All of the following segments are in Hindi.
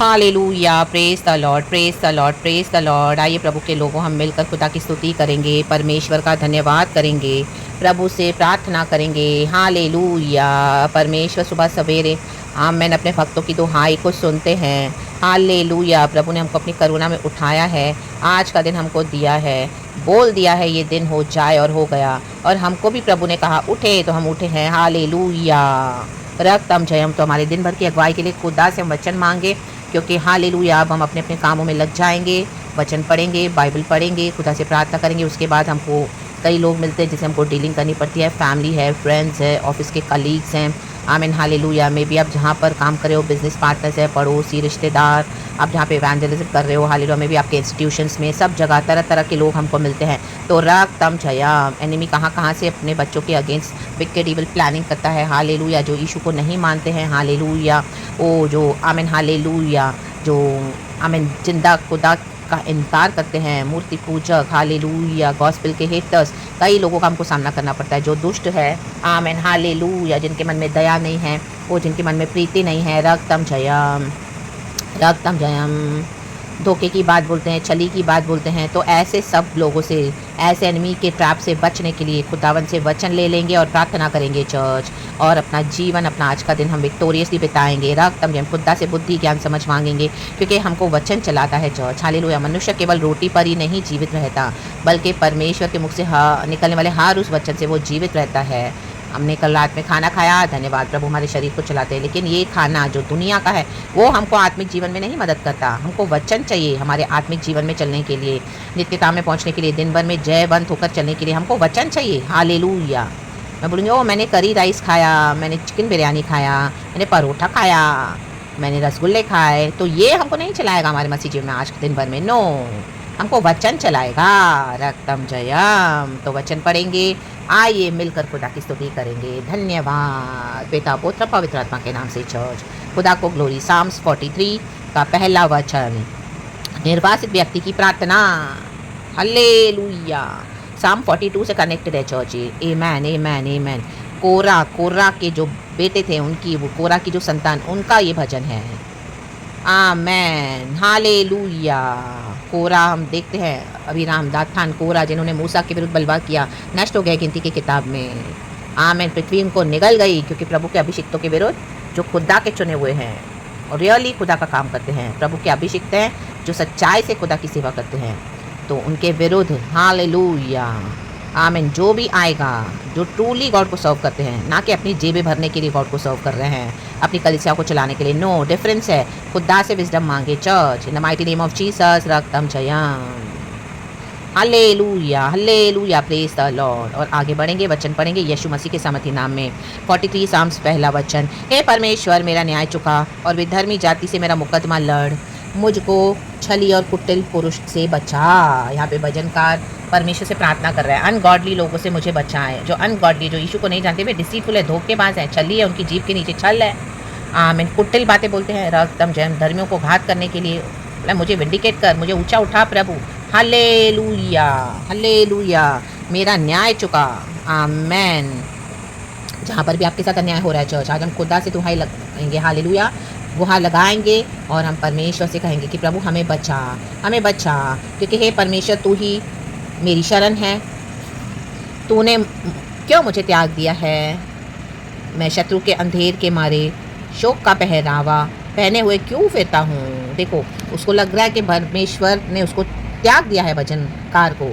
Hallelujah, praise the Lord, praise the Lord, praise the Lord. आइए प्रभु के लोगों, हम मिलकर खुदा की स्तुति करेंगे, परमेश्वर का धन्यवाद करेंगे, प्रभु से प्रार्थना करेंगे। हालेलुया। परमेश्वर सुबह सवेरे आमीन अपने भक्तों की दुहाई को सुनते हैं। हालेलुया। प्रभु ने हमको अपनी करुणा में उठाया है, आज का दिन हमको दिया है, बोल दिया है ये दिन हो जाए और हो गया। और हमको भी प्रभु ने कहा उठे तो हम उठे हैं। हालेलुया। रक्तम जयम। तो हमारे दिन भर की अगुवाई के लिए खुदा से हम वचन मांगे, क्योंकि हालेलुया अब हम अपने अपने कामों में लग जाएंगे, वचन पढ़ेंगे, बाइबल पढ़ेंगे, खुदा से प्रार्थना करेंगे। उसके बाद हमको कई लोग मिलते हैं जिसे हमको डीलिंग करनी पड़ती है, फैमिली है, फ्रेंड्स है, ऑफिस के कलीग्स हैं। आमीन हालेलुया। में भी आप जहाँ पर काम कर रहे हो, बिजनेस पार्टनर्स है, पड़ोसी, रिश्तेदार, आप जहाँ पे इवेंजलिज्म कर रहे हो, हालेलुया में भी आपके इंस्टीट्यूशंस में, सब जगह तरह तरह के लोग हमको मिलते हैं। तो रक्तम जयम। एनिमी कहाँ कहाँ से अपने बच्चों के अगेंस्ट विकेड इविल प्लानिंग करता है। हालेलुया। जो यीशु को नहीं मानते हैं, हालेलुया, ओ जो आमीन हालेलुया, जो आमीन जिंदा खुदा का इनकार करते हैं, मूर्ति पूजक, हालेलुया, गॉस्पेल के हेटर्स, कई लोगों का हमको सामना करना पड़ता है। जो दुष्ट है, आमीन हालेलुया, जिनके मन में दया नहीं है, वो जिनके मन में प्रीति नहीं है, रक्तम जयम, रक्तम जयम, धोखे की बात बोलते हैं, छली की बात बोलते हैं। तो ऐसे सब लोगों से, ऐसे एनिमी के ट्रैप से बचने के लिए खुदावन से वचन ले लेंगे और प्रार्थना करेंगे चर्च, और अपना जीवन, अपना आज का दिन हम विक्टोरियसली बिताएंगे। रक्तम जयम। खुदा से बुद्धि ज्ञान समझ मांगेंगे, क्योंकि हमको वचन चलाता है चर्च। हालेलुया। मनुष्य केवल रोटी पर ही नहीं जीवित रहता, बल्कि परमेश्वर के मुख से निकलने वाले हर उस वचन से वो जीवित रहता है। हमने कल रात में खाना खाया, धन्यवाद प्रभु हमारे शरीर को चलाते हैं, लेकिन ये खाना जो दुनिया का है वो हमको आत्मिक जीवन में नहीं मदद करता। हमको वचन चाहिए हमारे आत्मिक जीवन में चलने के लिए, नित्यता में पहुंचने के लिए, दिन भर में जयवंत होकर चलने के लिए हमको वचन चाहिए। हालेलुया। मैं बोलूँगी ओ मैंने करी राइस खाया, मैंने चिकन बिरयानी खाया, मैंने परोठा खाया, मैंने रसगुल्ले खाए, तो ये हमको नहीं चलाएगा हमारे मसीह जीवन में आज के दिन भर में। नो, हमको वचन चलाएगा। रक्तम जयम। तो वचन पढ़ेंगे, आइए मिलकर खुदा की स्तुति करेंगे। धन्यवाद पिता, पुत्र, पवित्र आत्मा के नाम से चर्च। खुदा को ग्लोरी। साम्स 43 का पहला वचन, निर्वासित व्यक्ति की प्रार्थना। हालेलुया। साम 42 से कनेक्टेड है चर्च। आमेन, आमेन, आमेन। कोरा के जो बेटे थे उनकी, वो कोरा की जो संतान, उनका ये भजन है। आमेन, हालेलुया। कोरा हम देखते हैं अभिराम, दाथान, कोरा, जिन्होंने मूसा के विरुद्ध बलवा किया, नष्ट हो गए गिनती की किताब में। आमेन। पृथ्वी उनको निगल गई, क्योंकि प्रभु के अभिषिक्तों के विरुद्ध, जो खुदा के चुने हुए हैं और रियली खुदा का काम करते हैं, प्रभु के अभिषिक्त हैं, जो सच्चाई से खुदा की सेवा करते हैं, तो उनके विरुद्ध हालेलुया। आमीन। जो भी आएगा, जो ट्रूली गॉड को सर्व करते हैं, ना कि अपनी जेबें भरने के लिए गॉड को सर्व कर रहे हैं, अपनी कलीसिया को चलाने के लिए। नो, डिफरेंस है। खुदा से विजडम मांगे church, in the mighty name of Jesus. रक्तम जयम। Hallelujah, hallelujah, praise the lord. और आगे बढ़ेंगे, वचन पढ़ेंगे यीशु मसीह के सामर्थी नाम में। 43 साम्स पहला वचन, हे परमेश्वर, मेरा न्याय चुका और विधर्मी जाति से मेरा मुकदमा लड़, मुझको छली और कुटिल पुरुष से बचा। यहाँ पे भजनकार परमेश्वर से प्रार्थना कर रहा है, अनगॉडली लोगों से मुझे बचाएं। जो अनगॉडली, जो यीशु को नहीं जानते, वे डिसीटफुल है, धोखेबाज हैं, छली है, उनकी जीभ के नीचे छल है। आमीन। कुटिल बातें बोलते हैं। रक्तम जयम। धर्मियों को घात करने के लिए मुझे विंडिकेट कर, मुझे ऊंचा उठा प्रभु। Hallelujah, hallelujah. मेरा न्याय चुका। आमेन। जहाँ पर भी आपके साथ अन्याय हो रहा है चर्च, आज हम खुदा से दुहाई लगाएंगे। हालेलुया। गुहार लगाएंगे और हम परमेश्वर से कहेंगे कि प्रभु हमें बचा, हमें बचा, क्योंकि हे परमेश्वर, तू ही मेरी शरण है। तूने क्यों मुझे त्याग दिया है? मैं शत्रु के अंधेर के मारे शोक का पहरावा पहने हुए क्यों फिरता हूँ। देखो, उसको लग रहा है कि परमेश्वर ने उसको त्याग दिया है, भजनकार को।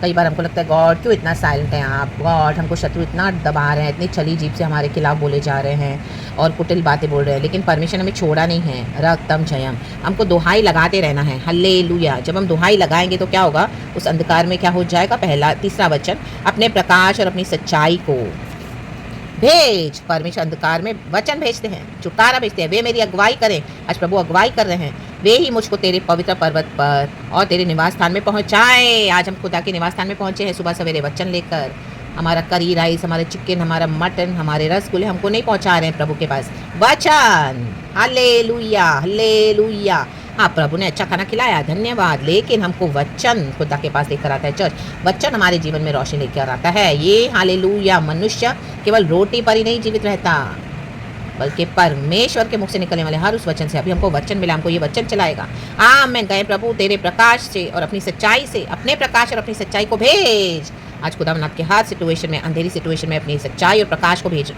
कई बार हमको लगता है गॉड क्यों इतना साइलेंट है आप, गॉड हमको शत्रु इतना दबा रहे हैं, इतनी छली जीभ से हमारे खिलाफ बोले जा रहे हैं और कुटिल बातें बोल रहे हैं, लेकिन परमेश्वर हमें छोड़ा नहीं है। रक्तम जयम। हमको दुहाई लगाते रहना है। हालेलुया। जब हम दुहाई लगाएंगे तो क्या होगा, उस अंधकार में क्या हो जाएगा। तीसरा वचन, अपने प्रकाश और अपनी सच्चाई को भेज। परमेश्वर अंधकार में वचन भेजते हैं, छुटकारा भेजते हैं। वे मेरी अगुवाई करें। आज प्रभु अगुवाई कर रहे हैं। वे ही मुझको तेरे पवित्र पर्वत पर और तेरे निवास स्थान में पहुंचाए। आज हम खुदा के निवास स्थान में पहुंचे हैं सुबह सवेरे वचन लेकर। हमारा करी राइस, हमारे चिकन, हमारा मटन, हमारे रसगुल्ले हमको नहीं पहुंचा रहे हैं प्रभु के पास, वचन। Hallelujah, hallelujah. हाँ, प्रभु ने अच्छा खाना खिलाया, धन्यवाद, लेकिन हमको वचन खुदा के पास लेकर आता है चर्च। वचन हमारे जीवन में रोशनी लेकर आता है। ये हालेलुया। मनुष्य केवल रोटी पर ही नहीं जीवित रहता, बल्कि परमेश्वर के मुख से निकलने वाले हर उस वचन से। अभी हमको वचन मिला, हमको ये वचन चलाएगा। आमीन। कहे प्रभु तेरे प्रकाश से और अपनी सच्चाई से, अपने प्रकाश और अपनी सच्चाई को भेज। आज खुदावन आपके हर सिचुएशन में, अंधेरी सिचुएशन में अपनी सच्चाई और प्रकाश को भेज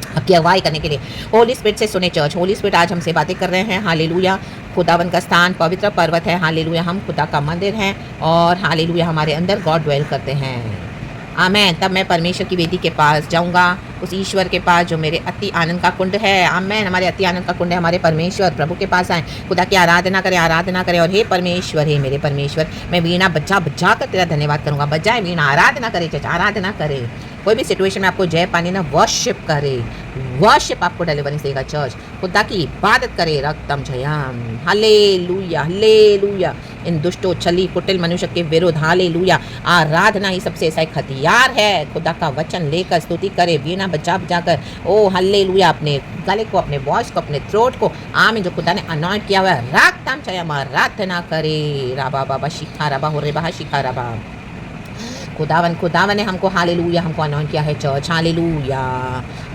आपकी अगुवाई करने के लिए। होली स्पिरिट से सुने चर्च। होली स्पिरिट आज हमसे बातें कर रहे हैं। हालेलुया। खुदावन का स्थान पवित्र पर्वत है। हालेलुया। हम खुदा का मंदिर हैं और हालेलुया हमारे अंदर गॉड ड्वेल करते हैं। आमेन। तब मैं परमेश्वर की वेदी के पास जाऊंगा, उस ईश्वर के पास जो मेरे अति आनंद का कुंड है। आमेन। हमारे अति आनंद का कुंड है हमारे परमेश्वर प्रभु के पास आए, खुदा की आराधना करें, आराधना करें। और हे परमेश्वर, हे मेरे परमेश्वर, मैं वीणा बजा बजा कर तेरा धन्यवाद करूंगा। बजाए वीणा, आराधना करे चर्च, आराधना करे। कोई भी सिचुएशन में आपको जय पानी ना, वर्शिप करे। वर्शिप आपको डिलीवरेंस देगा चर्च। खुदा की इबादत करे। रक्तम जयम। Hallelujah, hallelujah. इन दुष्टों, छली कुटिल मनुष्य के विरुद्ध हालेलुया आराधना ही सबसे ऐसा एक हथियार है। खुदा का वचन लेकर स्तुति करे, वीणा बजा बजा कर। ओ हालेलुया। अपने गले को, अपने वॉइस को, अपने थ्रोट को, आमीन, जो खुदा ने अनॉइंट किया हुआ है, रक्तम जयम आराधना करे। राबा बाबा शिखा रबा हो रे बहा शिखा रबा। खुदावन ने हमको हालेलुया हमको अनॉइंट किया है चर्च। हालेलुया।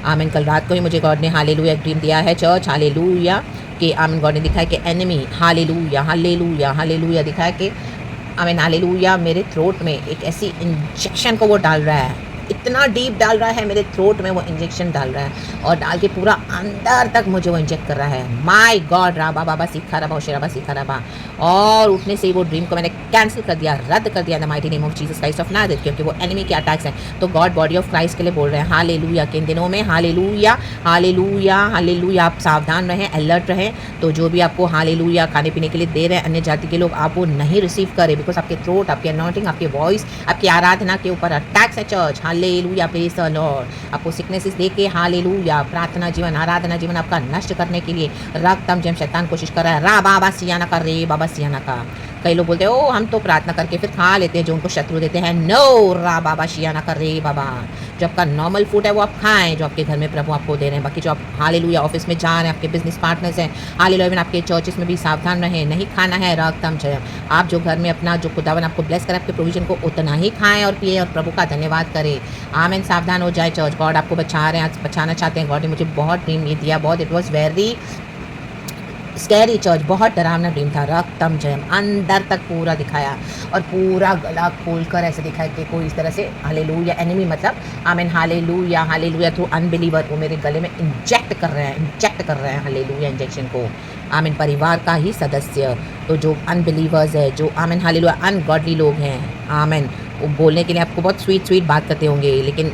आमीन। कल रात को ही मुझे गॉड ने हालेलुया ड्रीम दिया है चर्च। हालेलुया कि आमीन गॉड ने दिखाया कि एनिमी हालेलुया हालेलुया हालेलुया दिखाया कि आमीन हालेलुया मेरे थ्रोट में एक ऐसी इंजेक्शन को वो डाल रहा है, इतना डीप डाल रहा है मेरे थ्रोट में वो इंजेक्शन डाल रहा है और डाल के पूरा अंदर तक मुझे वो इंजेक्ट कर रहा है। My God. राबा बाबा सीखा रबा शेराबा सीखा रबा। और उठने से ही वो ड्रीम को मैंने कैंसिल कर दिया, रद्द कर दिया the mighty name of Jesus Christ of Nazareth, क्योंकि वो एनिमी के अटैक्स हैं। तो गॉड बॉडी ऑफ क्राइस्ट के लिए बोल रहे हैं हालेलुया के इन दिनों में। Hallelujah hallelujah hallelujah. आप सावधान रहें, अलर्ट रहें। तो जो भी आपको हालेलुया खाने पीने के लिए दे रहे हैं अन्य जाति के लोग, आप वो नहीं रिसीव करें, बिकॉज आपके थ्रोट, आपके अनॉइंटिंग, आपके वॉइस, आपकी आराधना के ऊपर अटैक्स है church. Hallelujah, praise the Lord. आपको सिकनेसेस देके हालेलुया प्रार्थना जीवन, आराधना जीवन आपका नष्ट करने के लिए रक्तम जम शैतान कोशिश कर रहा है। रा बाबा सियाना का, रे बाबा सियाना का। कई लोग बोलते हैं ओ हम तो प्रार्थना करके फिर खा लेते हैं जो उनको शत्रु देते हैं। नो, रा बाबा शियाना कर रे बाबा। जो आपका नॉर्मल फूड है वो आप खाएं, जो आपके घर में प्रभु आपको दे रहे हैं। बाकी जो आप हालेलुया ऑफिस में जा रहे हैं, आपके बिजनेस पार्टनर्स हैं, हालेलुया आपके चर्चेस में भी सावधान रहें, नहीं खाना है रक्तम जयम। आप जो घर में अपना जो खुदावन आपको ब्लेस करे आपके प्रोविजन को उतना ही खाएं और पिए और प्रभु का धन्यवाद करें। आमीन। सावधान हो जाए चर्च। गॉड आपको बचा रहे हैं, बचाना चाहते हैं। गॉड ने मुझे बहुत ड्रीम ये दिया, बहुत it was very scary church, बहुत डरावना ड्रीम था। रक्तम जयम अंदर तक पूरा दिखाया और पूरा गला खोलकर ऐसे दिखाया कि कोई इस तरह से हालेलुया एनिमी मतलब आमीन हालेलुया हालेलुया थ्रू अनबिलीवर वो मेरे गले में इंजेक्ट कर रहे हैं हालेलुया इंजेक्शन को। आमीन। परिवार का ही सदस्य, तो जो अनबिलीवर्स है, जो आमीन हालेलुया अनगॉडली लोग हैं, आमीन, वो बोलने के लिए आपको बहुत स्वीट बात करते होंगे, लेकिन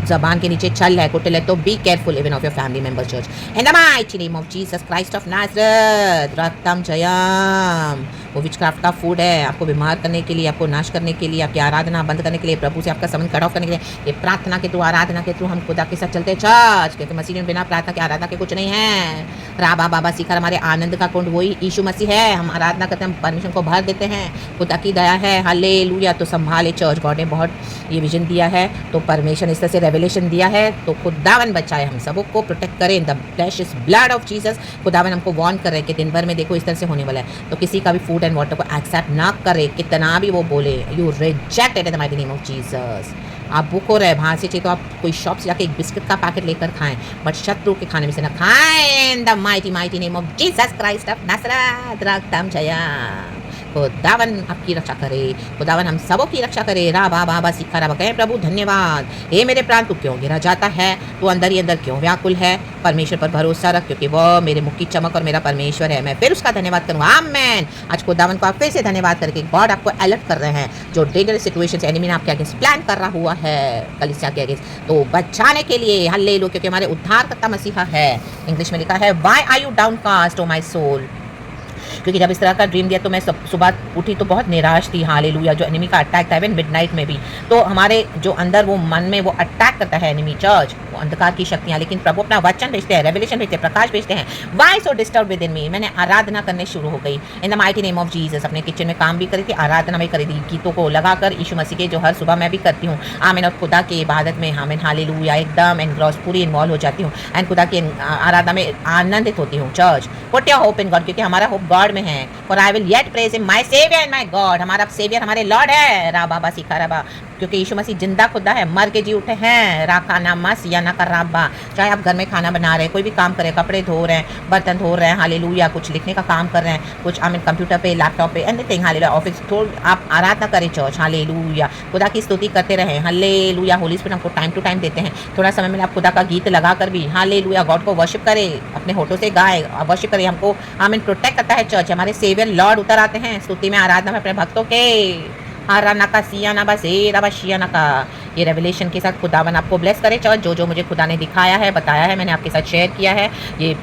जबान के नीचे छल है, कुटिल है, तो be careful even of your family member church in the mighty name of Jesus Christ of Nazareth. रक्तम जयम। वो विचक्राफ्ट का फूड है आपको बीमार करने के लिए, आपको नाश करने के लिए, आपकी आराधना बंद करने के लिए, प्रभु से आपका संबंध कट ऑफ करने के लिए। ये प्रार्थना के थ्रू, आराधना के थ्रू हम खुदा के साथ चलते हैं चर्च, क्योंकि मसीह में बिना प्रार्थना के, आराधना के कुछ नहीं है। राबा बाबा सीखा हमारे आनंद का कुंड वही यीशु मसीह है। हम आराधना करते हैं, हम परमेश्वर को भर देते हैं, खुदा की दया है। हालेलुया। तो संभाले चर्च। गॉड ने बहुत ये विजन दिया है, तो परमेश्वर इस तरह से रेवलेशन दिया है, तो खुदावन बचाए, हम सबको प्रोटेक्ट करें in the precious blood of Jesus. खुदावन हमको वार्न कर रहे हैं कि दिन भर में देखो इस तरह से होने वाला है, तो किसी का भी फूड एंड वाटर को एक्सेप्ट ना करे, कितना भी वो बोले। You reject it in the mighty name of Jesus. आप भूखो रहे बाहर से, चाहिए तो आप कोई शॉप से जाके एक बिस्किट का पैकेट लेकर खाएं, बट शत्रु के खाने में से ना खाएं। In the mighty name of Jesus Christ of Nazareth. रक्तम जयम। खुदावन आपकी रक्षा करे, खुदावन हम सबों की रक्षा करे। राबा बाबा सीखा रबा। कहें प्रभु धन्यवाद। हे मेरे प्राण तू क्यों गिरा जाता है, तू अंदर ही अंदर क्यों व्याकुल है। परमेश्वर पर भरोसा रख, क्योंकि वह मेरे मुख की चमक और मेरा परमेश्वर है। मैं फिर उसका धन्यवाद करूँगा। आमेन। आज खुदावन को आप फिर से धन्यवाद करके गॉड आपको अलर्ट कर रहे हैं, जो डेंजरस सिचुएशन एनिमी ने आपके अगेंस्ट प्लान कर रहा हुआ है कलीसिया के अगेंस्ट, तो बचाने के लिए हालेलुया, क्योंकि हमारे उद्धारकर्ता मसीहा है। इंग्लिश में लिखा है why are you downcast O my soul. क्योंकि जब इस तरह का ड्रीम दिया तो मैं सुबह उठी तो बहुत निराश थी। हालेलुया। जो एनिमी का अटैक था इवन मिडनाइट में भी, तो हमारे जो अंदर वो मन में वो अटैक करता है एनिमी चर्च, वो अंधकार की शक्तियाँ, लेकिन प्रभु अपना वचन भेजते हैं, रेवलेशन भेजते हैं, प्रकाश भेजते हैं। Why so disturb with in me. मैंने आराधना करने शुरू हो गई in the mighty name of Jesus. अपने किचन में काम भी करी थी, आराधना भी करी थी, गीतों को लगाकर यीशु मसीह के, जो हर सुबह मैं भी करती हूँ। आमीन। और खुदा की इबादत में आमीन हालेलुया एकदम एनग्रॉस पूरी इन्वॉल्व हो जाती हूँ एंड खुदा की आराधना में आनंदित होती हूँ church. Put your hope in God, क्योंकि हमारा होप गॉड में है। For I will yet praise him my saviour and my God. हमारा सेवियर हमारे लॉर्ड है। रा बाबा सीखा रबा। क्योंकि यीशु मसीह जिंदा खुदा है, मर के जी उठे हैं। राखा नामा सिया ना कर राबा। चाहे आप घर में खाना बना रहे हैं, कोई भी काम कर रहे हैं, कपड़े धो रहे हैं, बर्तन धो रहे हैं, हालेलुया, कुछ लिखने का काम कर रहे हैं, कुछ कंप्यूटर पे, लैपटॉप पे, एनीथिंग, हालेलुया, ऑफिस, तो आप आराधना करें चर्च, हालेलुया, खुदा की स्तुति करते रहें, हालेलुया। होली स्पिरिट हमको टाइम टू टाइम देते हैं, थोड़ा समय में आप खुदा का गीत लगा कर भी हालेलुया गॉड को वर्शिप करें, अपने होठों से गाए, वर्शिप करें। हमको आमीन प्रोटेक्ट करता है चर्च, हमारे सेवियर लॉर्ड उतर आते हैं स्तुति में, आराधना में अपने भक्तों के। हारा नका सिया ना बस रबा शिया नका। ये रेवलेशन के साथ खुदावन आपको ब्लेस करे चर्च। जो जो मुझे खुदा ने दिखाया है, बताया है, मैंने आपके साथ शेयर किया है, ये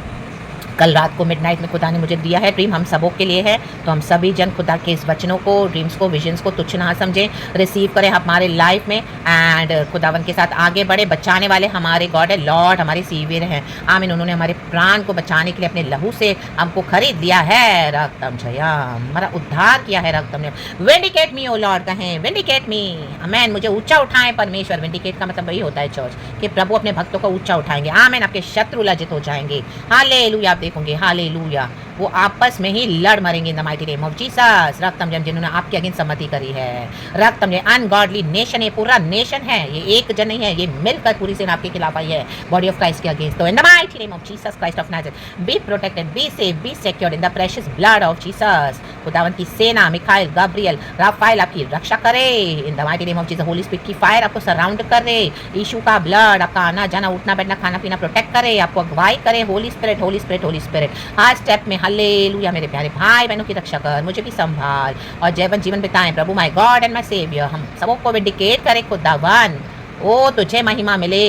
कल रात को मिडनाइट में खुदा ने मुझे दिया है ड्रीम, हम सबों के लिए है। तो हम सभी जन खुदा के इस वचनों को, ड्रीम्स को, विजन्स को तुच्छ ना समझें, रिसीव करें हमारे लाइफ में एंड खुदावन के साथ आगे बढ़े। बचाने वाले हमारे गॉड है, लॉर्ड हमारे सीवियर हैं, आमीन। उन्होंने हमारे प्राण को बचाने के लिए अपने लहू से हमको खरीद लिया है। रक्तम जया, हमारा उद्धार किया है रक्तम ने। विंडिकेट मी ओ लॉर्ड, कहें विंडिकेट मी, आमीन। मुझे ऊंचा उठाएं परमेश्वर। विंडिकेट का मतलब वही होता है चर्च, कि प्रभु अपने भक्तों को ऊंचा उठाएंगे, आमीन। आपके शत्रु लज्जित हो जाएंगे, हालेलुया। आप देखोगे हालेलुया, वो आपस में ही लड़ मरेंगे in the mighty name of Jesus. रक्तम जन, जिन्होंने आपके अगेंस्ट सम्मति करी है, रक्तम जन, अनगॉडली नेशन है, पूरा नेशन है, ये एक जन नहीं है, ये मिलकर पूरी सेना आपके खिलाफ आई है, बॉडी ऑफ क्राइस्ट के अगेंस्ट। तो इन the mighty name of Jesus Christ of Nazareth, be protected, be safe, B secured in the precious blood of Jesus. खुदावन की सेना, मिखाइल, गब्रियल, राफाइल आपकी रक्षा करे इन the mighty name of Jesus. Holi spirit की फायर आपको सराउंड करे, यीशु का ब्लड आपका आना जाना, उठना बैठना, खाना पीना प्रोटेक्ट करे, आपको अगुवाई करे। Holy spirit, holy spirit, holy spirit, हर स्टेप में हालेलुया। मेरे प्यारे भाई बहनों की रक्षा कर, मुझे भी संभाल और जैवन जीवन बिताएं प्रभु, my god and my saviour. हम सबों को विंडिकेट करे खुदावन, ओ तुझे महिमा मिले।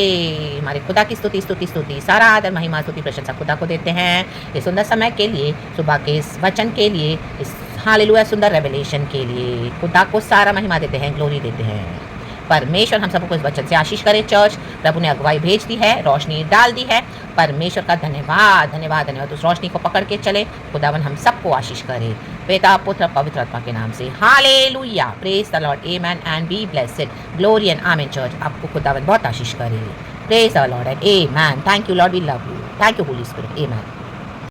हमारे खुदा की स्तुति स्तुति स्तुति, सारा आदर महिमा स्तुति प्रशंसा खुदा को देते हैं, इस सुंदर समय के लिए, सुबह के इस वचन के लिए, इस हालेलुया सुंदर रेवलेशन के लिए खुदा को सारा महिमा देते हैं, ग्लोरी देते हैं। परमेश्वर हम सबको इस वचन से आशीष करे चर्च। प्रभु ने अगुवाई भेज दी है, रोशनी डाल दी है, परमेश्वर का धन्यवाद धन्यवाद धन्यवाद। उस रोशनी को पकड़ के चले, खुदावन हम सबको आशीष करे, पिता पुत्र पवित्र आत्मा के नाम से, hallelujah. Praise the Lord, amen and be blessed, glory and amen church. आपको खुदावन बहुत आशीष करे, praise the Lord and amen. Thank you Lord, we love you, thank you Holy Spirit, amen.